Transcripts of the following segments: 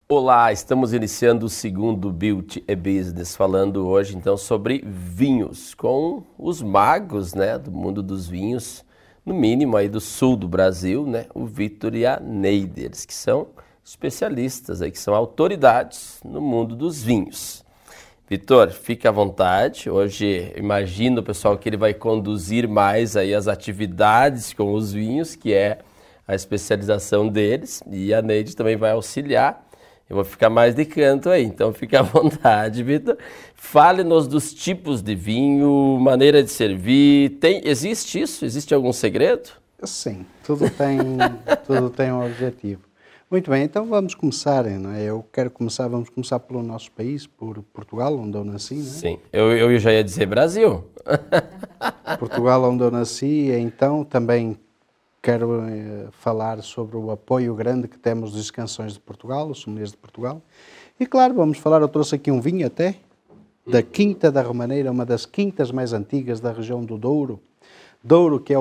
Olá, estamos iniciando o segundo Beauty e Business, falando hoje então sobre vinhos, com os magos, né, do mundo dos vinhos, no mínimo aí do sul do Brasil, né, o Vitor e a Neide, que são especialistas aí, que são autoridades no mundo dos vinhos. Vitor, fique à vontade, hoje imagino, pessoal, que ele vai conduzir mais aí as atividades com os vinhos, que é a especialização deles, e a Neide também vai auxiliar. Eu vou ficar mais de canto aí, então fique à vontade, Vitor. Fale-nos dos tipos de vinho, maneira de servir. Existe isso? Existe algum segredo? Sim, tudo tem um objetivo. Muito bem, então vamos começar, não é? Vamos começar pelo nosso país, por Portugal, onde eu nasci, não é? Sim, eu já ia dizer Brasil. Portugal, onde eu nasci, então também quero falar sobre o apoio grande que temos das Canções de Portugal, os sommeliers de Portugal. E claro, eu trouxe aqui um vinho até, da Quinta da Romaneira, uma das quintas mais antigas da região do Douro. Douro, que é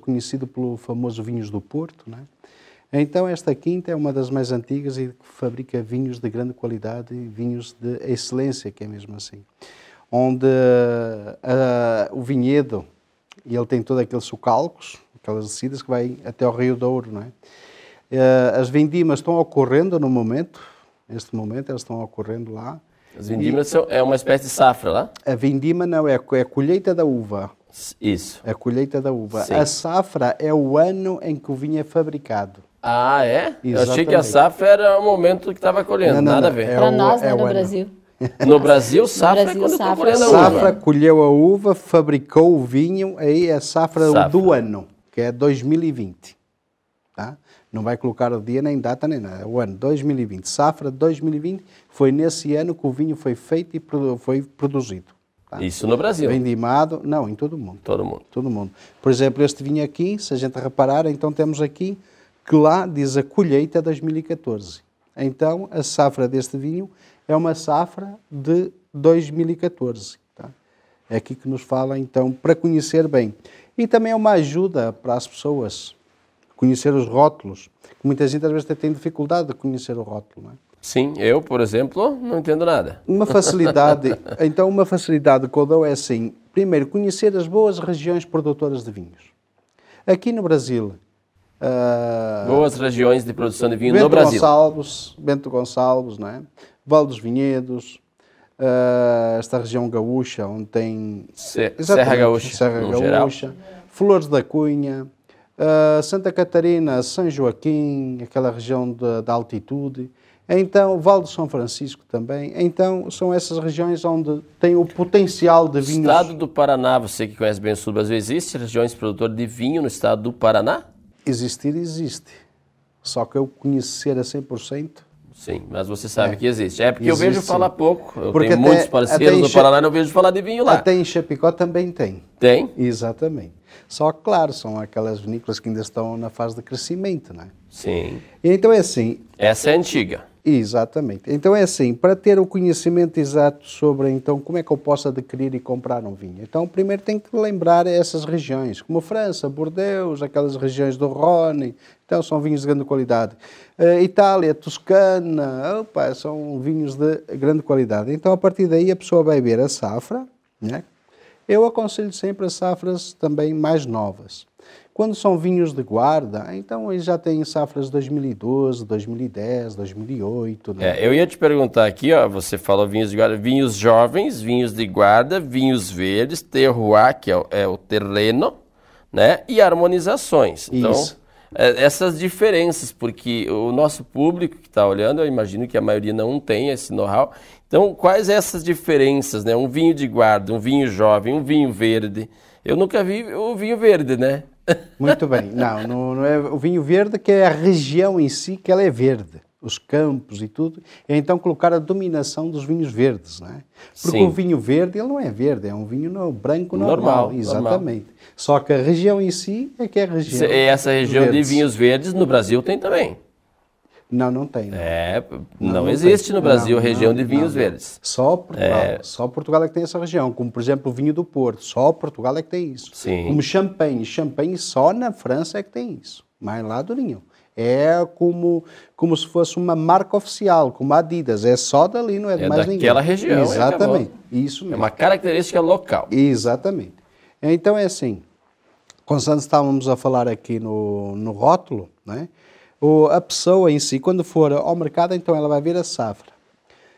conhecido pelo famoso Vinhos do Porto, não é? Então esta quinta é uma das mais antigas e fabrica vinhos de grande qualidade e vinhos de excelência, que é mesmo assim. Onde o vinhedo, e ele tem todos aqueles socalcos, aquelas descidas que vai até ao Rio Douro, não é? As vindimas estão ocorrendo no momento, neste momento elas estão ocorrendo lá. As vindimas é uma espécie de safra lá? A vindima não, é a colheita da uva. Isso. É a colheita da uva. Sim. A safra é o ano em que o vinho é fabricado. Ah, é? Exatamente. Eu achei que a safra era o momento que estava colhendo, nada a ver. Para nós, né, no Brasil. No Brasil, safra é quando está colhendo a uva. Safra, colheu a uva, fabricou o vinho, aí é a safra do ano, que é 2020. Tá? Não vai colocar o dia, nem data, nem nada. É o ano 2020. Safra 2020, foi nesse ano que o vinho foi feito e foi produzido. Tá? Isso no Brasil? Vendimado, não, em todo o mundo. Todo mundo. Todo mundo. Por exemplo, este vinho aqui, se a gente reparar, então temos aqui que lá diz a colheita 2014. Então, a safra deste vinho é uma safra de 2014. Tá? É aqui que nos fala, então, para conhecer bem. E também é uma ajuda para as pessoas conhecer os rótulos. Muita gente, às vezes, tem dificuldade de conhecer o rótulo. Não é? Sim, eu, por exemplo, não entendo nada. Uma facilidade que eu dou é assim, primeiro, conhecer as boas regiões produtoras de vinhos. Aqui no Brasil... boas regiões de produção de vinho no Brasil. Bento Gonçalves, não é? Vale dos Vinhedos, esta região gaúcha, onde tem... Serra Gaúcha, Serra Gaúcha, Flores da Cunha, Santa Catarina, São Joaquim, aquela região da altitude. Então, Vale do São Francisco também. Então, são essas regiões onde tem o potencial de vinhos... Estado do Paraná, você que conhece bem o sul do Brasil, existe regiões produtoras de vinho no estado do Paraná? Existir, existe. Só que eu conhecer a 100%... Sim, mas você sabe que existe. É porque existe, eu vejo falar pouco. Eu porque tenho muitos parceiros no Paraná e não vejo falar de vinho lá. Até em Chapecó também tem. Tem? Exatamente. Só que, claro, são aquelas vinícolas que ainda estão na fase de crescimento, não é? Sim. E então é assim... Essa é antiga. Exatamente. Então é assim, para ter o conhecimento exato sobre, então, como é que eu posso adquirir e comprar um vinho? Então, primeiro tem que lembrar essas regiões, como França, Bordeaux, aquelas regiões do Rhône, então são vinhos de grande qualidade. Itália, Toscana, são vinhos de grande qualidade. Então, a partir daí, a pessoa vai ver a safra, né? Eu aconselho sempre as safras também mais novas. Quando são vinhos de guarda, então eles já têm safras de 2012, 2010, 2008. Né? Eu ia te perguntar aqui, ó, você falou vinhos de guarda, vinhos jovens, vinhos de guarda, vinhos verdes, terroir, que é o terreno, né? E harmonizações. Então, isso. Essas diferenças, porque o nosso público que está olhando, eu imagino que a maioria não tem esse know-how. Então, quais essas diferenças, né? Um vinho de guarda, um vinho jovem, um vinho verde. Eu nunca vi o vinho verde, né? Muito bem. Não é o vinho verde, que é a região em si, que ela é verde. Os campos e tudo. É então colocar a dominação dos vinhos verdes, não é? Porque Sim. o vinho verde, ele não é verde, é um vinho branco normal. Exatamente. Normal. Só que a região em si é que é a região. E essa região verdes. De vinhos verdes no Brasil tem também. Não tem. Não. Não existe no Brasil região de vinhos verdes. Só Portugal. Só Portugal é que tem essa região. Como, por exemplo, o vinho do Porto. Só Portugal é que tem isso. Sim. Como Champagne. Champagne só na França é que tem isso. Mais lá do nenhum. É como se fosse uma marca oficial, como a Adidas. É só dali, não é de mais ninguém. É daquela região. Exatamente. Isso mesmo. É uma característica local. Exatamente. Então é assim, constante estávamos a falar aqui no rótulo, né? A pessoa em si, quando for ao mercado, então ela vai ver a safra.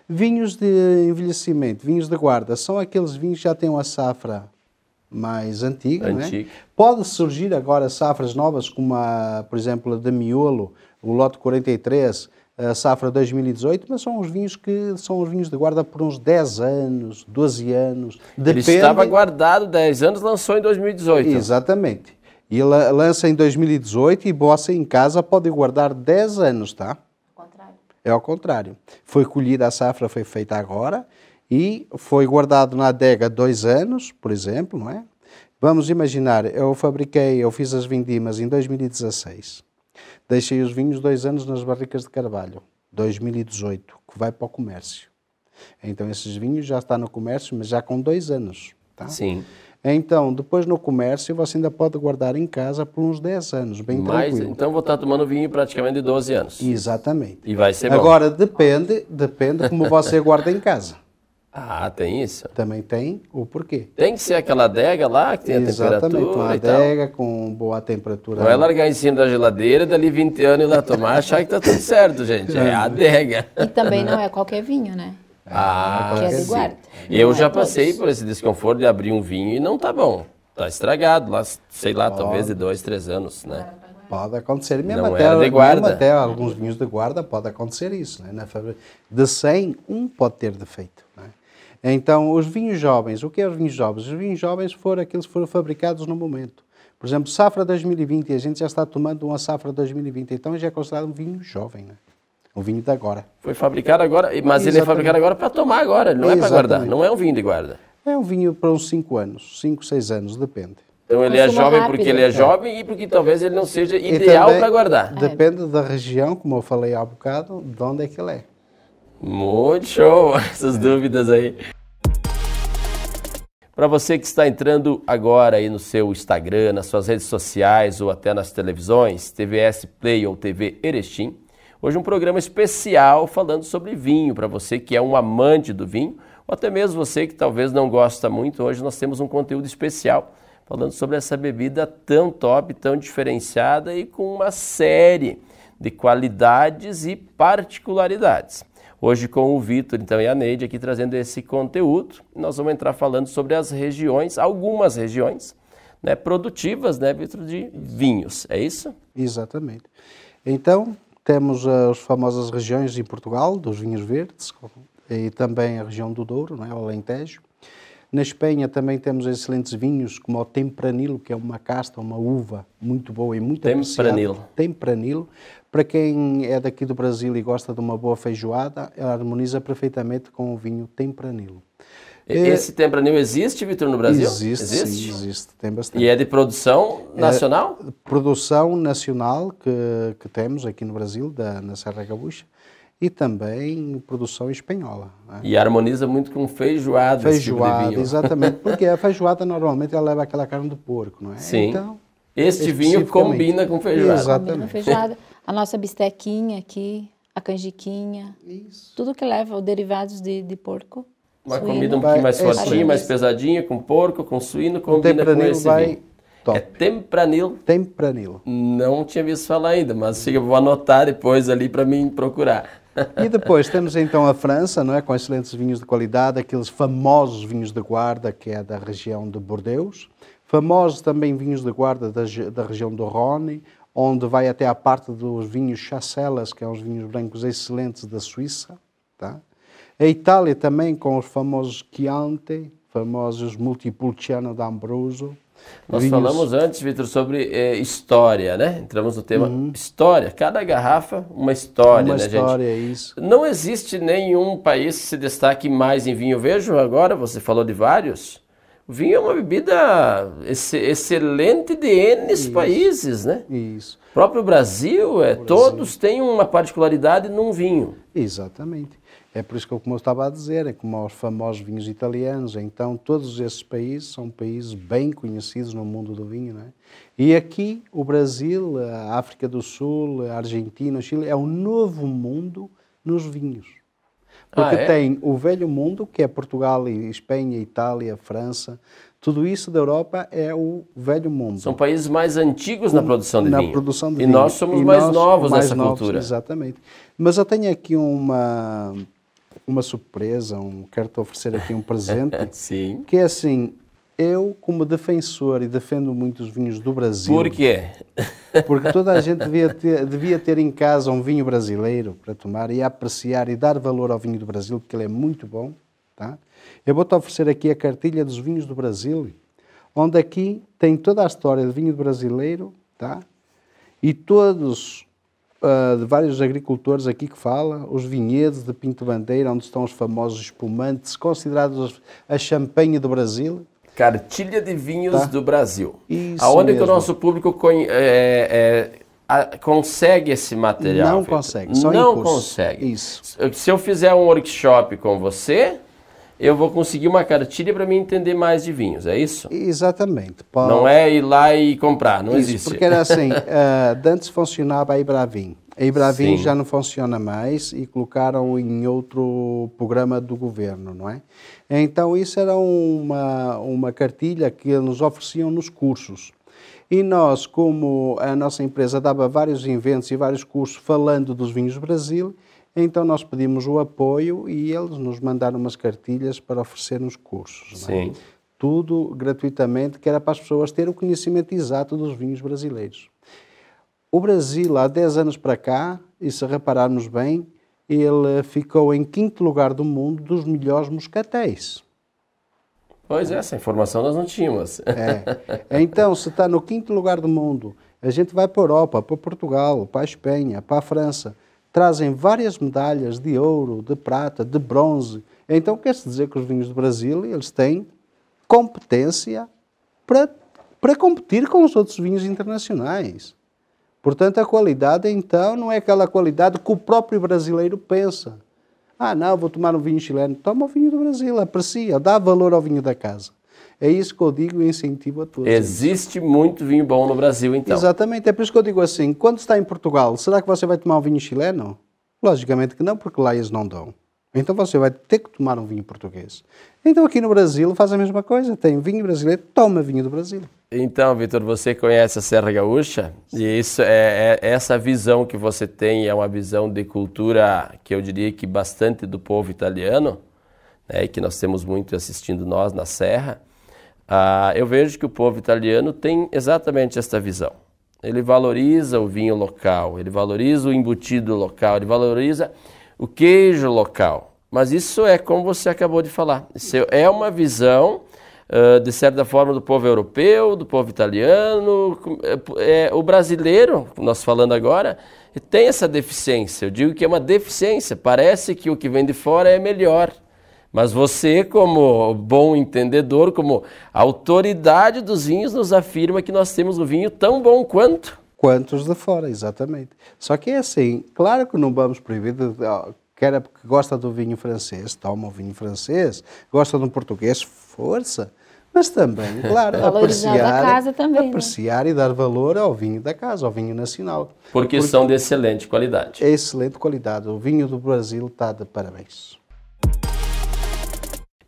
Vinhos de envelhecimento, vinhos de guarda, são aqueles vinhos que já têm uma safra mais antiga, não é? Pode surgir agora safras novas, como por exemplo, a de miolo, o lote 43, a safra 2018, mas são os vinhos de guarda por uns 10 anos, 12 anos. Ele estava guardado 10 anos, lançou em 2018. Exatamente. E lança em 2018 e você em casa pode guardar 10 anos, tá? É ao contrário. Foi colhida a safra, foi feita agora e foi guardado na adega 2 anos, por exemplo, não é? Vamos imaginar, eu fiz as vindimas em 2016. Deixei os vinhos 2 anos nas barricas de carvalho, 2018, que vai para o comércio. Então esses vinhos já estão no comércio, mas já com 2 anos, tá? Sim. Então, depois no comércio, você ainda pode guardar em casa por uns 10 anos, bem tranquilo. Então, vou estar tomando vinho praticamente de 12 anos. Exatamente. E vai ser bom. Agora, depende como você guarda em casa. Ah, tem isso? Também tem o porquê. Tem que ser aquela adega lá, que tem a temperatura. Exatamente, uma adega com boa temperatura. Não é largar em cima da geladeira, dali 20 anos ir lá tomar, achar que tá tudo certo, gente. É a adega. E também não é qualquer vinho, né? Ah, que é de guarda. Eu já passei por esse desconforto de abrir um vinho e não tá bom. Tá estragado, lá, sei lá, talvez de 2, 3 anos, né? Pode acontecer, mesmo não até, era de guarda. Mesmo até alguns vinhos de guarda pode acontecer isso, né? De 100, um pode ter defeito, né? Então, os vinhos jovens, o que é os vinhos jovens? Os vinhos jovens foram aqueles que foram fabricados no momento. Por exemplo, safra 2020, a gente já está tomando uma safra 2020, então já é considerado um vinho jovem, né? Um vinho de agora. Foi fabricado agora, mas ele é fabricado agora para tomar agora, não é para guardar, não é um vinho de guarda. É um vinho para uns 5 anos, 5, 6 anos, depende. Então ele é jovem porque ele é jovem e porque talvez ele não seja ideal para guardar. Depende da região, como eu falei há bocado, de onde é que ele é. Muito show, essas dúvidas aí. Para você que está entrando agora aí no seu Instagram, nas suas redes sociais ou até nas televisões, TVS Play ou TV Erechim, hoje um programa especial falando sobre vinho, para você que é um amante do vinho, ou até mesmo você que talvez não gosta muito, hoje nós temos um conteúdo especial falando sobre essa bebida tão top, tão diferenciada e com uma série de qualidades e particularidades. Hoje com o Vitor então, e a Neide aqui trazendo esse conteúdo, nós vamos entrar falando sobre as regiões, algumas regiões, né, produtivas, né, Vitor, de vinhos, é isso? Exatamente. Então, temos as famosas regiões em Portugal, dos vinhos verdes, e também a região do Douro, não é? O Alentejo. Na Espanha também temos excelentes vinhos, como o Tempranillo, que é uma casta, uma uva muito boa e muito apreciada. Tempranillo. Para quem é daqui do Brasil e gosta de uma boa feijoada, ela harmoniza perfeitamente com o vinho Tempranillo. Esse Tempranillo existe, Vitor, no Brasil? Existe? Sim, existe. Tem bastante. E é de produção nacional? Produção nacional que temos aqui no Brasil, na Serra Gaúcha, e também produção espanhola. Né? E harmoniza muito com feijoada. Feijoada, tipo de vinho. Exatamente, porque a feijoada normalmente ela leva aquela carne do porco, não é? Sim. Então, este vinho combina com feijoada. Exatamente. Combina feijoada. A nossa bistequinha aqui, a canjiquinha, tudo que leva os derivados de porco. Uma comida um pouquinho mais fortinha, mais pesadinha, com porco, com suíno, combina com esse vinho. Top. É Tempranillo. Tempranillo. Não tinha visto falar ainda, mas eu vou anotar depois ali para mim procurar. E depois temos então a França, não é, com excelentes vinhos de qualidade, aqueles famosos vinhos de guarda, que é da região de Bordeaux. Famosos também vinhos de guarda da região do Rhône, onde vai até a parte dos vinhos Chasselas, que são os vinhos brancos excelentes da Suíça. Tá? A Itália também com os famosos Chianti, famosos Multipulciano d'Ambroso. Nós falamos antes, Vitor, sobre história, né? Entramos no tema história. Cada garrafa, uma história, né, gente? Uma história, é isso. Não existe nenhum país que se destaque mais em vinho. Vejo agora, você falou de vários. O vinho é uma bebida excelente de N países, né? Isso. O próprio Brasil, todos têm uma particularidade num vinho. Exatamente. É por isso que, como eu estava a dizer, é como os famosos vinhos italianos. Então, todos esses países são países bem conhecidos no mundo do vinho, não é? E aqui, o Brasil, a África do Sul, a Argentina, o Chile, é um novo mundo nos vinhos. Porque tem o velho mundo, que é Portugal, Espanha, Itália, França. Tudo isso da Europa é o velho mundo. São países mais antigos na produção de vinho. Produção de e vinho. Nós somos mais novos nessa cultura. Exatamente. Mas eu tenho aqui uma surpresa, quero-te oferecer aqui um presente. Sim. Que é assim, eu como defensor e defendo muito os vinhos do Brasil. Por quê? Porque toda a gente devia ter em casa um vinho brasileiro para tomar e apreciar e dar valor ao vinho do Brasil, porque ele é muito bom. Tá? Eu vou-te oferecer aqui a cartilha dos vinhos do Brasil, onde aqui tem toda a história de vinho brasileiro, tá? E todos, de vários agricultores aqui que falam, os vinhedos de Pinto Bandeira, onde estão os famosos espumantes, considerados a champanhe do Brasil. Cartilha de vinhos do Brasil. Isso aonde mesmo. Que o nosso público consegue esse material? Não Victor? consegue, só não em curso. consegue. Isso. Se eu fizer um workshop com você, eu vou conseguir uma cartilha para me entender mais de vinhos, é isso? Exatamente. Não é ir lá e comprar, não isso, existe. Porque era assim, antes funcionava a Ibravin. A Ibravin Sim. já não funciona mais e colocaram em outro programa do governo, não é? Então isso era uma cartilha que eles nos ofereciam nos cursos. E nós, como a nossa empresa dava vários eventos e vários cursos falando dos vinhos do Brasil, então nós pedimos o apoio e eles nos mandaram umas cartilhas para oferecer nos cursos. Sim. Não é? Tudo gratuitamente, que era para as pessoas terem o conhecimento exato dos vinhos brasileiros. O Brasil, há 10 anos para cá, e se repararmos bem, ele ficou em 5º lugar do mundo dos melhores moscatéis. Pois é, essa informação nós não tínhamos. Então, se está no 5º lugar do mundo, a gente vai para a Europa, para Portugal, para a Espanha, para a França, trazem várias medalhas de ouro, de prata, de bronze. Então, quer-se dizer que os vinhos do Brasil, eles têm competência para competir com os outros vinhos internacionais. Portanto, a qualidade, então, não é aquela qualidade que o próprio brasileiro pensa. Ah, não, vou tomar um vinho chileno. Toma o vinho do Brasil, aprecia, dá valor ao vinho da casa. É isso que eu digo e incentivo a todos. Existe muito vinho bom no Brasil, então. Exatamente, é por isso que eu digo assim, quando está em Portugal, será que você vai tomar um vinho chileno? Logicamente que não, porque lá eles não dão. Então você vai ter que tomar um vinho português. Então aqui no Brasil faz a mesma coisa, tem vinho brasileiro, toma vinho do Brasil. Então, Victor, você conhece a Serra Gaúcha? E isso essa visão que você tem é uma visão de cultura que eu diria que bastante do povo italiano, né, e que nós temos muito assistindo nós na Serra. Eu vejo que o povo italiano tem exatamente esta visão. Ele valoriza o vinho local, ele valoriza o embutido local, ele valoriza o queijo local. Mas isso é como você acabou de falar. Isso é uma visão, de certa forma, do povo europeu, do povo italiano. O brasileiro, nós falando agora, tem essa deficiência. Eu digo que é uma deficiência. Parece que o que vem de fora é melhor. Mas você, como bom entendedor, como autoridade dos vinhos, nos afirma que nós temos um vinho tão bom quanto os de fora, exatamente. Só que é assim, claro que não vamos proibir, quer porque gosta do vinho francês, toma o vinho francês, gosta de um português, força. Mas também, claro, apreciar e dar valor ao vinho da casa, ao vinho nacional. Porque são de excelente qualidade. É excelente qualidade. O vinho do Brasil está de parabéns.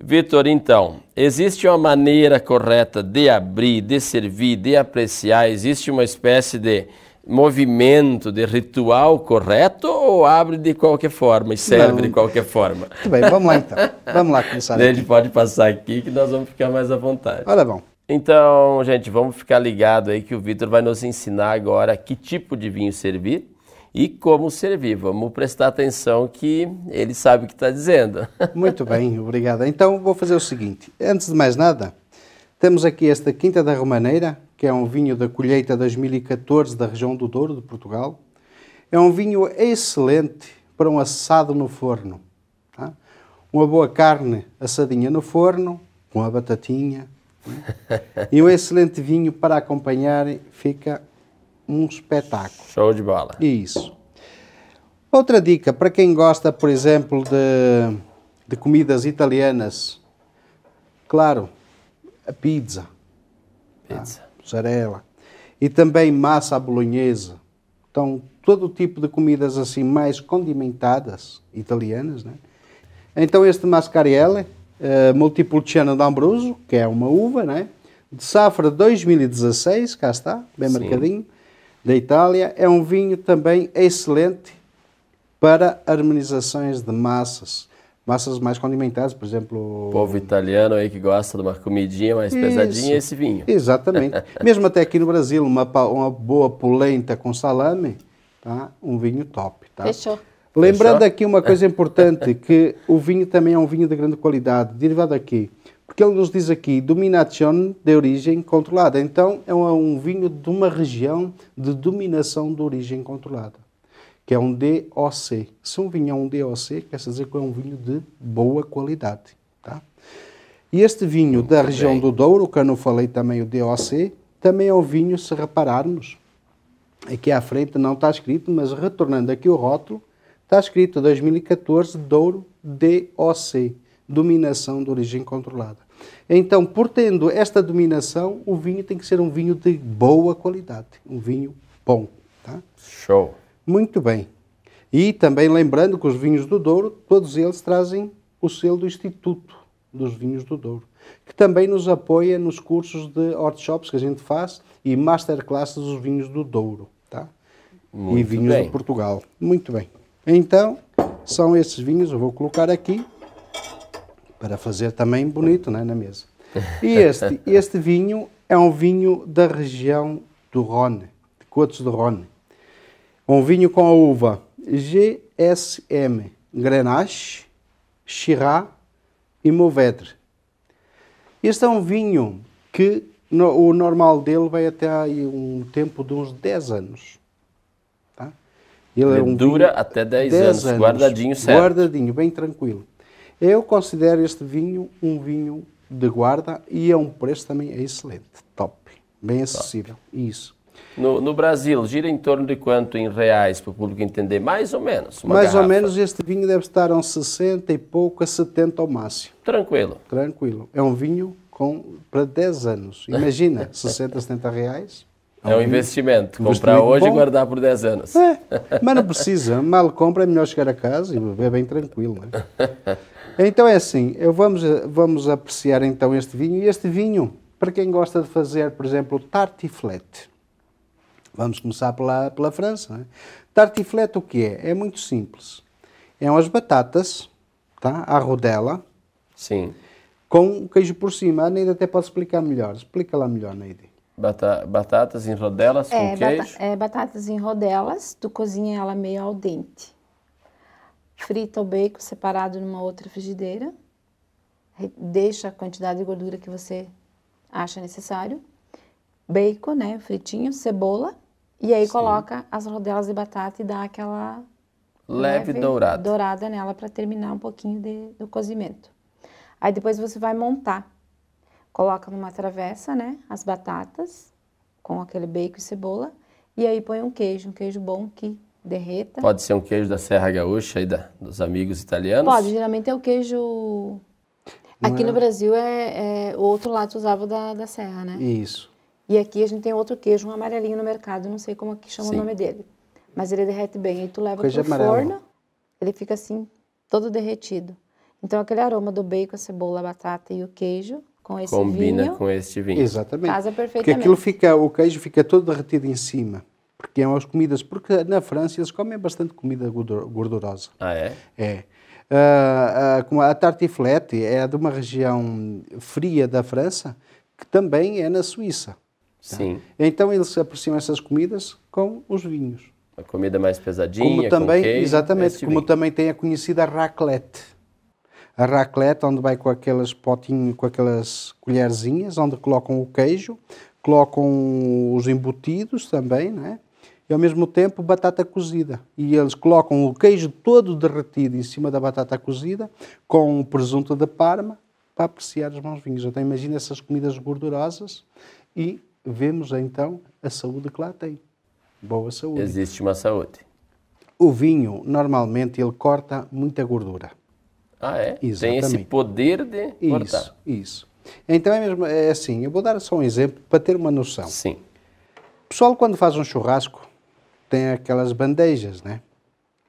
Victor, então, existe uma maneira correta de abrir, de servir, de apreciar? Existe uma espécie de movimento, de ritual correto ou abre de qualquer forma e serve de qualquer forma? Muito bem, vamos lá então. Vamos lá começar. A gente pode passar aqui que nós vamos ficar mais à vontade. Olha, bom. Então, gente, vamos ficar ligado aí que o Victor vai nos ensinar agora que tipo de vinho servir e como servir. Vamos prestar atenção que ele sabe o que está dizendo. Muito bem, obrigado. Então vou fazer o seguinte. Antes de mais nada, temos aqui esta Quinta da Romaneira, que é um vinho da colheita 2014 da região do Douro, de Portugal. É um vinho excelente para um assado no forno. Tá? Uma boa carne assadinha no forno, com a batatinha. E um excelente vinho para acompanhar, fica um espetáculo. Show de bola. Isso. Outra dica, para quem gosta, por exemplo, de comidas italianas, claro, a pizza, mussarela, e também massa à bolonhesa. Então, todo o tipo de comidas assim mais condimentadas, italianas, né? Então, este Mascarielle, Montepulciano d'Abruzzo, que é uma uva, né? De safra 2016, cá está, bem marcadinho, da Itália. É um vinho também excelente para harmonizações de massas mais condimentadas, por exemplo... O povo italiano aí que gosta de uma comidinha mais pesadinha, esse vinho. Exatamente. Mesmo até aqui no Brasil, uma boa polenta com salame, tá? Um vinho top. Tá? Fechou. Lembrando aqui uma coisa importante, que o vinho também é um vinho de grande qualidade, derivado aqui. Porque ele nos diz aqui, dominação de origem controlada. Então, é um vinho de uma região de dominação de origem controlada, que é um DOC. Se um vinho é um DOC, quer dizer que é um vinho de boa qualidade. Tá? E este vinho da região do Douro, que eu não falei também, o DOC, também é um vinho, se repararmos, aqui à frente não está escrito, mas retornando aqui o rótulo, está escrito 2014 Douro DOC, dominação de origem controlada. Então, por tendo esta dominação, o vinho tem que ser um vinho de boa qualidade, um vinho bom. Tá? Show! Muito bem. E também lembrando que os vinhos do Douro, todos eles trazem o selo do Instituto dos Vinhos do Douro, que também nos apoia nos cursos de workshops que a gente faz e masterclasses dos vinhos do Douro. Tá? Muito e vinhos bem. de Portugal. Muito bem. Então, são esses vinhos, eu vou colocar aqui, para fazer também bonito, né, na mesa. E este vinho é um vinho da região do Rhône, de Côtes do Rhône. Um vinho com a uva GSM, Grenache, Shiraz e Mourvèdre. Este é um vinho que o normal dele vai até aí um tempo de uns 10 anos. Tá? Ele dura até 10 anos, guardadinho certo. Guardadinho, bem tranquilo. Eu considero este vinho um vinho de guarda e a um preço também excelente, top, bem acessível. Isso. No Brasil, gira em torno de quanto em reais, para o público entender? Mais ou menos, uma Mais garrafa. ou menos este vinho deve estar a uns 60 e pouco, a 70 ao máximo. Tranquilo. Tranquilo. É um vinho para 10 anos. Imagina, 60, 70 reais. É um investimento. Comprar hoje bom. E guardar por 10 anos. É, mas não precisa. Mal compra, é melhor chegar a casa e beber bem tranquilo. Né? Então é assim, vamos apreciar então este vinho. E este vinho, para quem gosta de fazer, por exemplo, tartiflette. Vamos começar pela França. Né? Tartiflette o que é? É muito simples. É umas batatas, tá? À rodela. Sim. Com queijo por cima. A Neide até pode explicar melhor. Explica lá melhor, Neide. Batatas em rodelas com queijo? Batatas em rodelas, tu cozinha ela meio al dente. Frita o bacon separado numa outra frigideira. Deixa a quantidade de gordura que você acha necessário. Bacon, né, fritinho, cebola. E aí coloca as rodelas de batata e dá aquela leve dourada nela para terminar um pouquinho do cozimento. Aí depois você vai montar. Coloca numa travessa, né, as batatas com aquele bacon e cebola. E aí põe um queijo bom que derreta. Pode ser um queijo da Serra Gaúcha aí dos amigos italianos? Pode, geralmente é o queijo... Aqui no Brasil o outro lado usava da Serra, né? Isso. E aqui a gente tem outro queijo, um amarelinho no mercado, não sei como que chama o nome dele. Mas ele derrete bem. Aí tu leva pro forno, ele fica assim, todo derretido. Então aquele aroma do bacon, a cebola, a batata e o queijo com esse combina com este vinho. Exatamente. Casa perfeitamente. Porque o queijo fica todo derretido em cima. Porque é umas comidas... Porque na França eles comem bastante comida gordurosa. Ah, é? É. Como a tartiflette é de uma região fria da França, que também é na Suíça. Sim. Tá? Então eles apreciam essas comidas com os vinhos. A comida mais pesadinha, como também, com queijo. Exatamente, como também tem a conhecida raclette. A raclette, onde vai com aqueles potinhos, com aquelas colherzinhas, onde colocam o queijo, colocam os embutidos também, né? E ao mesmo tempo batata cozida. E eles colocam o queijo todo derretido em cima da batata cozida, com o presunto de Parma, para apreciar os bons vinhos. Então imagina essas comidas gordurosas e vemos então a saúde que lá tem. Boa saúde. Existe uma saúde. o vinho, normalmente, ele corta muita gordura. Ah, é? Exatamente. Tem esse poder de cortar. Isso. Então é assim, eu vou dar só um exemplo para ter uma noção. Sim. O pessoal, quando faz um churrasco, tem aquelas bandejas, né?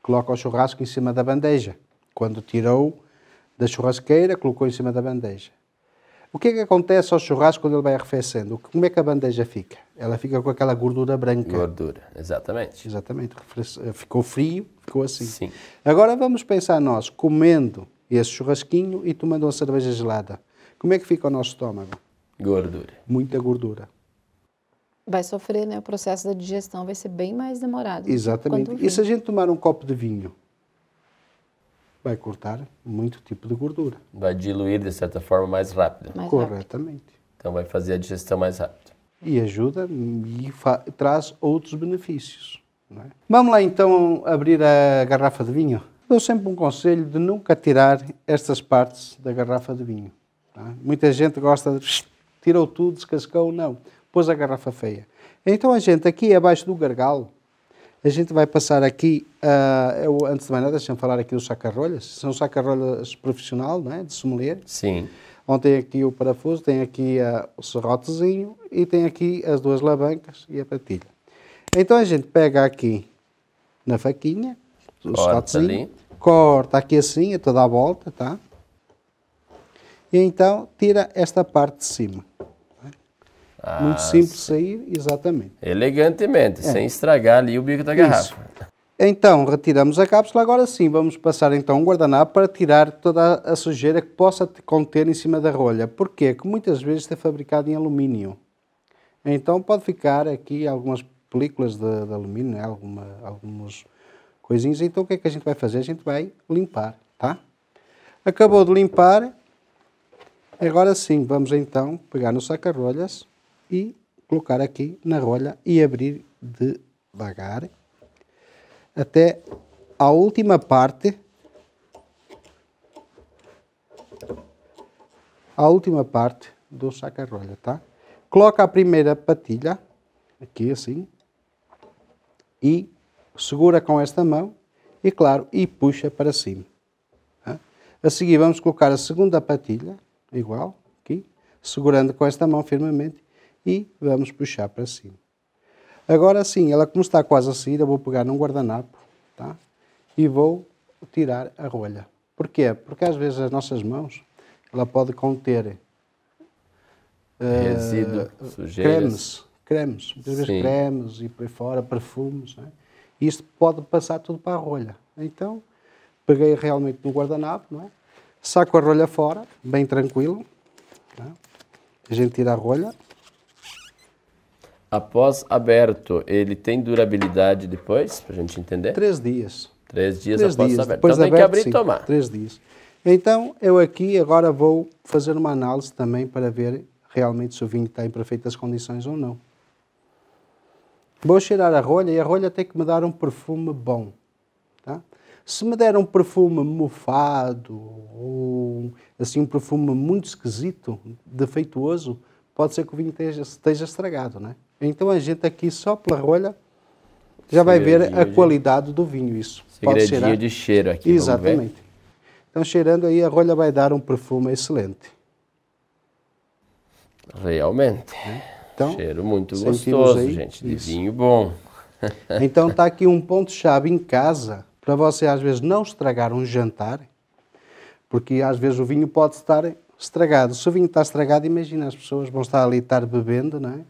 Coloca o churrasco em cima da bandeja. Quando tirou da churrasqueira, colocou em cima da bandeja. O que é que acontece ao churrasco quando ele vai arrefecendo? Como é que a bandeja fica? Ela fica com aquela gordura branca. Gordura, exatamente. Exatamente. Ficou frio, ficou assim. Sim. Agora vamos pensar nós, comendo esse churrasquinho e tomando uma cerveja gelada. Como é que fica o nosso estômago? Gordura. Muita gordura. Vai sofrer, né? O processo da digestão vai ser bem mais demorado. Exatamente. E se a gente tomar um copo de vinho? Vai cortar muito tipo de gordura. Vai diluir, de certa forma, mais rápido. Mais rápido. Corretamente. Então vai fazer a digestão mais rápido. E ajuda e traz outros benefícios. Não é? Vamos lá então abrir a garrafa de vinho. Dou sempre um conselho de nunca tirar estas partes da garrafa de vinho. Tá? Muita gente gosta de... Tirou tudo, descascou, não. Pôs a garrafa feia. Então a gente aqui abaixo do gargalo, a gente vai passar aqui, antes de mais nada, deixa-me falar aqui dos saca-rolhas. São saca-rolhas profissional, não é? De sommelier. Sim. Onde tem aqui o parafuso, tem aqui o serrotezinho e tem aqui as duas alavancas e a patilha. Então a gente pega aqui na faquinha, o serrotezinho, corta aqui assim, a toda a volta, tá? E então tira esta parte de cima. Muito simples de sair, exatamente. Elegantemente, sem estragar ali o bico da garrafa. Então, retiramos a cápsula. Agora sim, vamos passar então um guardanapo para tirar toda a sujeira que possa conter em cima da rolha. Porquê? Porque muitas vezes é fabricado em alumínio. Então pode ficar aqui algumas películas de alumínio, né? Algumas coisinhas. Então o que é que a gente vai fazer? A gente vai limpar, tá? Acabou de limpar. Agora sim, vamos então pegar no saca-rolhas e colocar aqui na rolha e abrir devagar até a última parte, do saca-rolha, tá? Coloca a primeira patilha, aqui assim, e segura com esta mão e, claro, e puxa para cima. Tá? A seguir vamos colocar a segunda patilha, igual, aqui, segurando com esta mão firmemente e vamos puxar para cima. Agora sim, ela como está quase a sair, eu vou pegar num guardanapo, tá? E vou tirar a rolha. Porquê? Porque às vezes as nossas mãos, ela pode conter resíduo, sujeiras. Cremes, muitas vezes cremes e por aí fora, perfumes, né? E isto pode passar tudo para a rolha. Então, peguei realmente no guardanapo, não é? Saco a rolha fora, bem tranquilo. Tá? A gente tira a rolha. Após aberto, ele tem durabilidade depois, para a gente entender? 3 dias. 3 dias após aberto. Depois então tem que abrir e tomar. 3 dias. Então, eu aqui agora vou fazer uma análise também para ver realmente se o vinho está em perfeitas condições ou não. Vou cheirar a rolha e a rolha tem que me dar um perfume bom. Tá? Se me der um perfume mofado ou assim, um perfume muito esquisito, defeituoso, pode ser que o vinho esteja estragado, né? Então a gente aqui só pela rolha já vai ver a qualidade do vinho. Isso pode cheirar. Segredinho de cheiro aqui. Exatamente. Então cheirando aí a rolha vai dar um perfume excelente. Realmente. Então, cheiro muito gostoso, aí, gente. De isso. vinho bom. Então está aqui um ponto-chave em casa para você às vezes não estragar um jantar, porque às vezes o vinho pode estar estragado. Se o vinho está estragado, imagina, as pessoas vão estar ali estar bebendo, não é?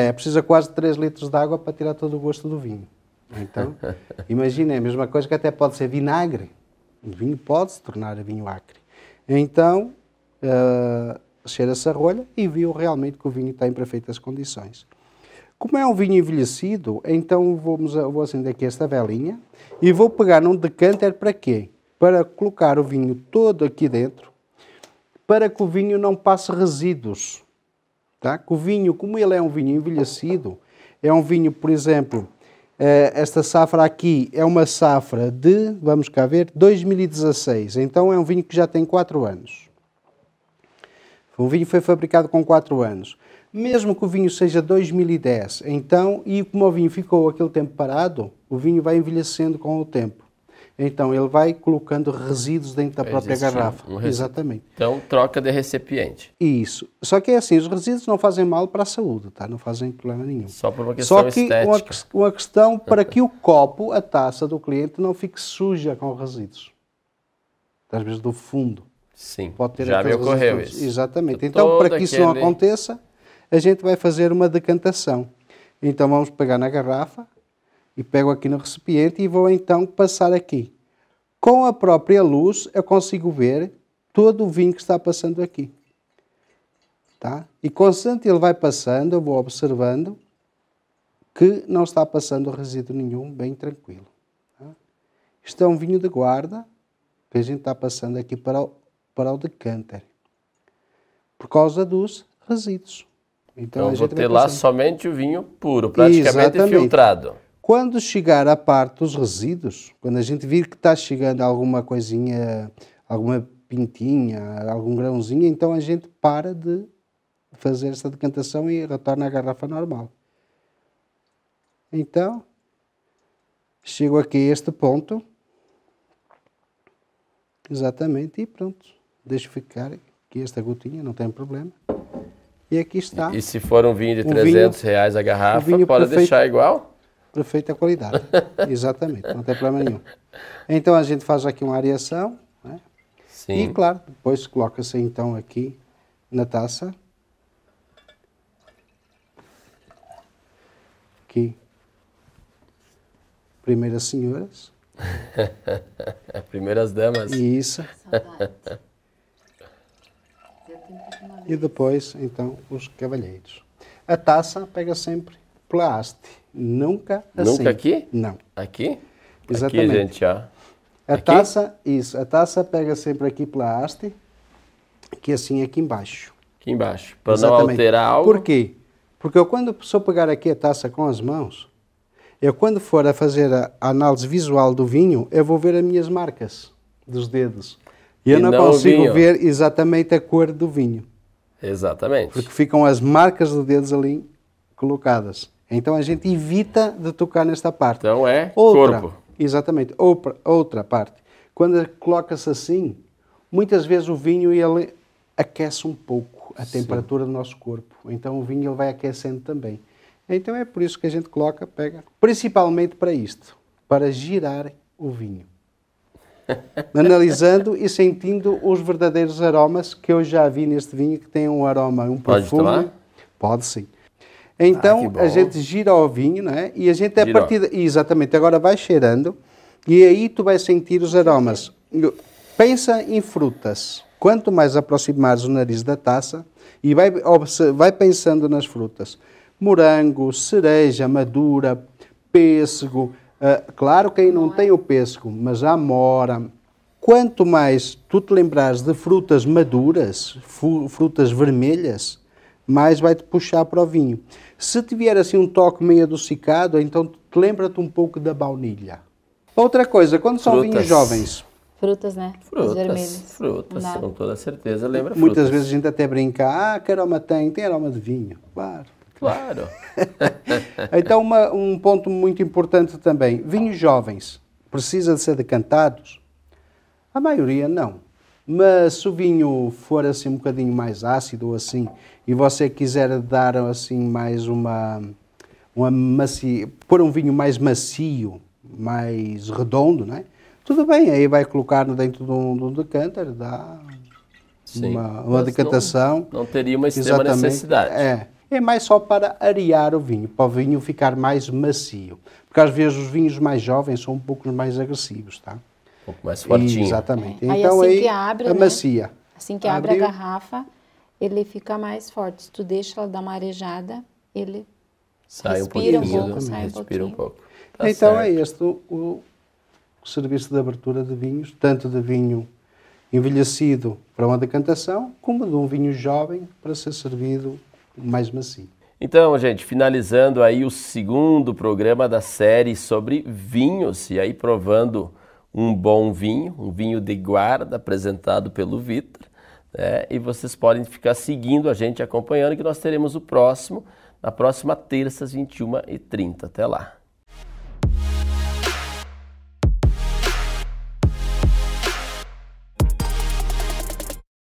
Precisa quase 3 litros de água para tirar todo o gosto do vinho. Então, imagina, é a mesma coisa que até pode ser vinagre. O vinho pode se tornar vinho acre. Então, cheira-se a rolha e viu realmente que o vinho está em perfeitas condições. Como é um vinho envelhecido, então vou acender aqui esta velinha e vou pegar num decanter para quê? Para colocar o vinho todo aqui dentro, para que o vinho não passe resíduos. Tá? Que o vinho, como ele é um vinho envelhecido, é um vinho, por exemplo, esta safra aqui é uma safra de, vamos cá ver, 2016. Então é um vinho que já tem 4 anos. O vinho foi fabricado com 4 anos. Mesmo que o vinho seja 2010, então, e como o vinho ficou aquele tempo parado, o vinho vai envelhecendo com o tempo. Então, ele vai colocando resíduos dentro da própria garrafa. Exatamente. Então, troca de recipiente. Isso. Só que é assim, os resíduos não fazem mal para a saúde, tá? Não fazem problema nenhum. Só por uma questão estética. Só que uma questão para que o copo, a taça do cliente, não fique suja com resíduos. Às vezes do fundo. Sim, pode ter já me ocorreu resíduos. isso. Exatamente. Então, para que isso não aconteça, a gente vai fazer uma decantação. Então, vamos pegar na garrafa e pego aqui no recipiente e vou então passar aqui. Com a própria luz, eu consigo ver todo o vinho que está passando aqui. Tá? E constante ele vai passando, eu vou observando que não está passando resíduo nenhum, bem tranquilo. Tá? Isto é um vinho de guarda que a gente está passando aqui para o decanter. Por causa dos resíduos. Então vou ter lá somente o vinho puro, praticamente filtrado. Quando chegar à parte dos resíduos, quando a gente vir que está chegando alguma coisinha, alguma pintinha, algum grãozinho, então a gente para de fazer esta decantação e retorna à garrafa normal. Então, chego aqui a este ponto, exatamente, e pronto. Deixo ficar aqui esta gotinha, não tem problema. E aqui está. E se for um vinho de R$300 a garrafa, pode deixar igual? Perfeita qualidade, exatamente, não tem problema nenhum. Então a gente faz aqui uma areação, né? Sim. E claro, depois coloca-se então aqui na taça. Aqui, primeiras senhoras. Primeiras damas. Isso. E depois, então, os cavalheiros. A taça pega sempre pela haste. Nunca assim. Nunca aqui? Não. Aqui? Exatamente. Aqui, gente, ó. A taça, isso. A taça pega sempre aqui pela haste, que assim aqui embaixo. Aqui embaixo. Para não alterar algo. Por quê? Porque eu se eu pegar aqui a taça com as mãos, eu quando for a fazer a análise visual do vinho, eu vou ver as minhas marcas dos dedos. E eu não consigo ver exatamente a cor do vinho. Exatamente. Porque ficam as marcas dos dedos ali colocadas. Então a gente evita de tocar nesta parte. Então corpo. Exatamente. Outra parte. Quando coloca-se assim, muitas vezes o vinho ele aquece um pouco a temperatura do nosso corpo. Então o vinho ele vai aquecendo também. Então é por isso que a gente pega, principalmente para isto, para girar o vinho. Analisando e sentindo os verdadeiros aromas que eu já vi neste vinho, que tem um aroma, um perfume. Pode tomar? Pode sim. Então a gente gira o vinho, não é? E a gente a partir exatamente, agora vai cheirando e aí tu vais sentir os aromas. Pensa em frutas. Quanto mais aproximares o nariz da taça e vai pensando nas frutas. Morango, cereja madura, pêssego. Claro que aí não tem o pêssego, mas a amora. Quanto mais tu te lembrares de frutas maduras, frutas vermelhas, mais vai-te puxar para o vinho. Se tiver assim um toque meio adocicado, então lembra-te um pouco da baunilha. Outra coisa, quando são vinhos jovens... Frutas, né? Frutas, com toda certeza lembra frutas. Muitas vezes a gente até brinca, que aroma tem? Tem aroma de vinho. Claro. Então, um ponto muito importante também, vinhos jovens, precisam de ser decantados? A maioria não. Mas se o vinho for assim um bocadinho mais ácido ou assim, e você quiser dar assim mais uma macia, pôr um vinho mais macio, mais redondo, não é? Tudo bem, aí vai colocar dentro de um decanter, dá uma decantação. Não teria uma extrema necessidade. É mais só para arear o vinho, para o vinho ficar mais macio. Porque às vezes os vinhos mais jovens são um pouco mais agressivos, tá? Um pouco mais fortinho. Exatamente. Então aí, assim que abre, a macia. Assim que abre a garrafa, ele fica mais forte. Se tu deixa ela dar uma arejada, ele sai respira um pouco. Tá então certo. É este o serviço de abertura de vinhos, tanto de vinho envelhecido para uma decantação, como de um vinho jovem para ser servido mais macio. Então, gente, finalizando aí o segundo programa da série sobre vinhos, e aí provando um bom vinho, um vinho de guarda apresentado pelo Vitor. né? E vocês podem ficar seguindo a gente, acompanhando, que nós teremos o próximo, na próxima terça, às 21h30. Até lá.